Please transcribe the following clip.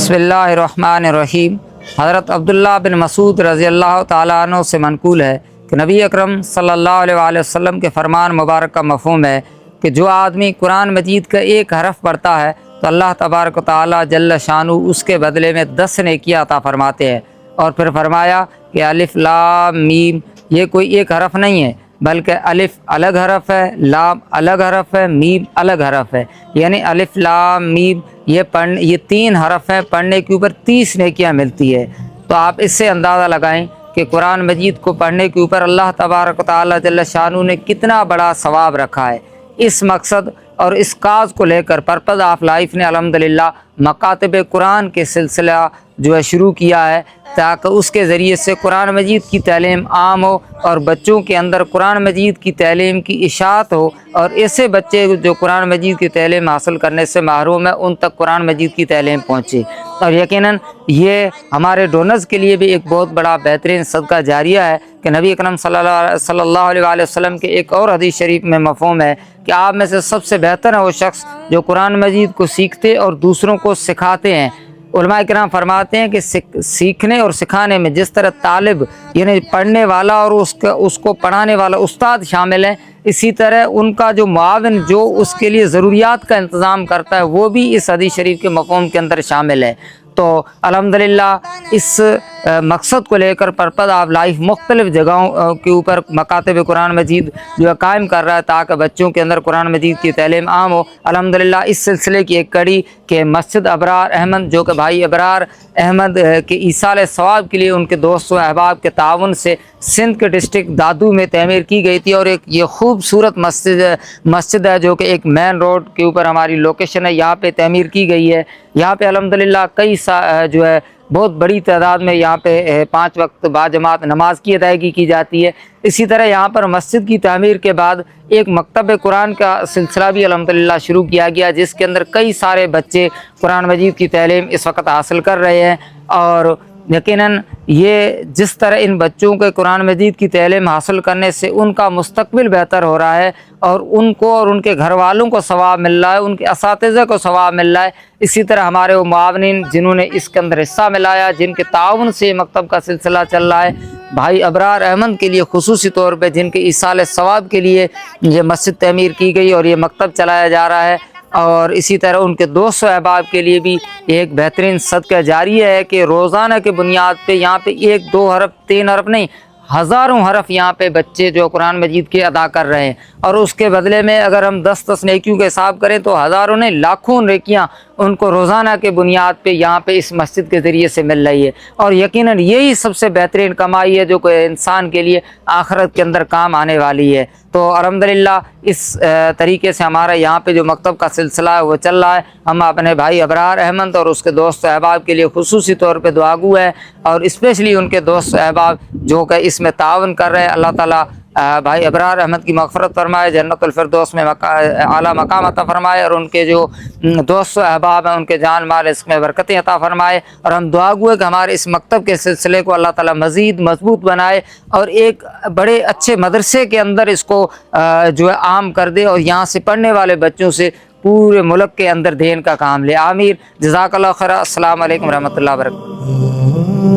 बिस्मिल्लाहिर्रहमानिर्रहीम। हज़रत अब्दुल्लाह बिन मसूद रज़ी अल्लाह ताला अन्हु से मनकूल है कि नबी अकरम सल्लल्लाहु अलैहि वसल्लम के फ़रमान मुबारक का मफ़हूम है कि जो आदमी कुरान मजीद का एक हरफ पढ़ता है तो अल्लाह तबारक व तआला जल्ल शानु उसके बदले में 10 नेकियां अता फरमाते हैं। और फिर फरमाया कि अलिफ लाम मीम, ये कोई एक हरफ नहीं है बल्कि अलिफ अलग हरफ है, लाम अलग हरफ है, मीम अलग हरफ है। यानी अलिफ लाम मीम ये 3 हरफ हैं, पढ़ने के ऊपर 30 नेकियां मिलती है। तो आप इससे अंदाज़ा लगाएं कि कुरान मजीद को पढ़ने के ऊपर अल्लाह तबारक व तआला जल्ल शानु ने कितना बड़ा सवाब रखा है। इस मकसद और इस काज को लेकर पर्पज़ ऑफ लाइफ ने अल्हम्दुलिल्लाह मकातब कुरान के सिलसिला जो है शुरू किया है ताकि उसके ज़रिए से कुरान मजीद की तालीम आम हो और बच्चों के अंदर कुरान मजीद की तालीम की इशाअत हो और ऐसे बच्चे जो कुरान मजीद की तालीम हासिल करने से महरूम है उन तक कुरान मजीद की तालीम पहुँचे। और यकीनन ये हमारे डोनर्स के लिए भी एक बहुत बड़ा बेहतरीन सदका जारिया है कि नबी अकरम सल्लल्लाहु अलैहि वसल्लम के एक और हदीस शरीफ में मफ़हूम है कि आप में से सबसे बेहतर है वो शख्स जो कुरान मजीद को सीखते और दूसरों को सिखाते हैं। उलमा किराम फरमाते हैं कि सीखने और सिखाने में जिस तरह तालिब यानी पढ़ने वाला और उसको पढ़ाने वाला उस्ताद शामिल है, इसी तरह उनका जो मुआविन जो उसके लिए ज़रूरियात का इंतज़ाम करता है वो भी इस हदीस शरीफ के मफ़हूम के अंदर शामिल है। तो अल्हम्दुलिल्लाह इस मकसद को लेकर पर्पज़ ऑफ लाइफ मुख्तलिफ़ जगहों के ऊपर मकातब कुरान मजीद जो है कायम कर रहा है ताकि बच्चों के अंदर कुरान मजीद की तालीम आम हो। अल्हम्दुलिल्लाह इस सिलसिले की एक कड़ी के मस्जिद अबरार अहमद जो कि भाई अबरार अहमद के ईसाल सवाब के लिए उनके दोस्तों अहबाब के ताउन से सिंध के डिस्ट्रिक्ट दादू में तमीर की गई थी। और एक ये खूबसूरत मस्जिद है जो कि एक मेन रोड के ऊपर हमारी लोकेशन है, यहाँ पे तमीर की गई है। यहाँ पे अल्हम्दुलिल्लाह कई जो है बहुत बड़ी तादाद में यहाँ पे 5 वक्त बाजमात नमाज की अदायगी की जाती है। इसी तरह यहाँ पर मस्जिद की तामीर के बाद एक मकतब कुरान का सिलसिला भी अल्हम्दुलिल्लाह शुरू किया गया जिसके अंदर कई सारे बच्चे कुरान मजीद की तालीम इस वक्त हासिल कर रहे हैं। और यकीनन ये जिस तरह इन बच्चों के कुरान मजीद की तालीम हासिल करने से उनका मुस्तकबिल बेहतर हो रहा है और उनको और उनके घर वालों को सवाब मिल रहा है, उनके असातिज़ा को सवाब मिल रहा है। इसी तरह हमारे वो मुआविनीन जिन्होंने इसके अंदर हिस्सा मिलाया, जिनके ताउन से मकतब का सिलसिला चल रहा है, भाई अबरार अहमद के लिए खुसूसी तौर पर जिनके ईसाल सवाब के लिए ये मस्जिद तमीर की गई और ये मकतब चलाया जा रहा है। और इसी तरह उनके दोस्त अहबाब के लिए भी एक बेहतरीन सदका जारी है कि रोज़ाना के बुनियाद पे यहाँ पे 1 2 हरफ 3 हरफ नहीं हज़ारों हरफ यहाँ पे बच्चे जो कुरान मजीद के अदा कर रहे हैं। और उसके बदले में अगर हम 10-10 नेकियों के हिसाब करें तो हज़ारों नहीं लाखों नेकियाँ उनको रोज़ाना के बुनियाद पे यहाँ पे इस मस्जिद के ज़रिए से मिल रही है। और यकीनन यही सबसे बेहतरीन कमाई है जो कोई इंसान के लिए आखिरत के अंदर काम आने वाली है। तो अल्हम्दुलिल्लाह इस तरीके से हमारा यहाँ पे जो मकतब का सिलसिला है वो चल रहा है। हम अपने भाई अबरार अहमद और उसके दोस्त अहबाब के लिए खुसूसी तौर पे दुआगू है और स्पेशली उनके दोस्त अहबाब जो कि इसमें तावन कर रहे हैं। अल्लाह ताला भाई अबरार अहमद की मग़फ़िरत फरमाए, जन्नतुल फिरदौस में आला मकाम अता फरमाए और उनके जो दोस्त अहबाब हैं उनके जान माल इसमें बरकतें अता फरमाए। और हम दुआ गो है कि हमारे इस मकतब के सिलसिले को अल्लाह ताला मज़ीद मजबूत बनाए और एक बड़े अच्छे मदरसे के अंदर इसको जो है आम कर दे और यहाँ से पढ़ने वाले बच्चों से पूरे मुल्क के अंदर देन का काम ले। आमीर। जज़ाकल्लाह खैर। अस्सलाम वालेकुम रहमतुल्लाहि व बरकातहू।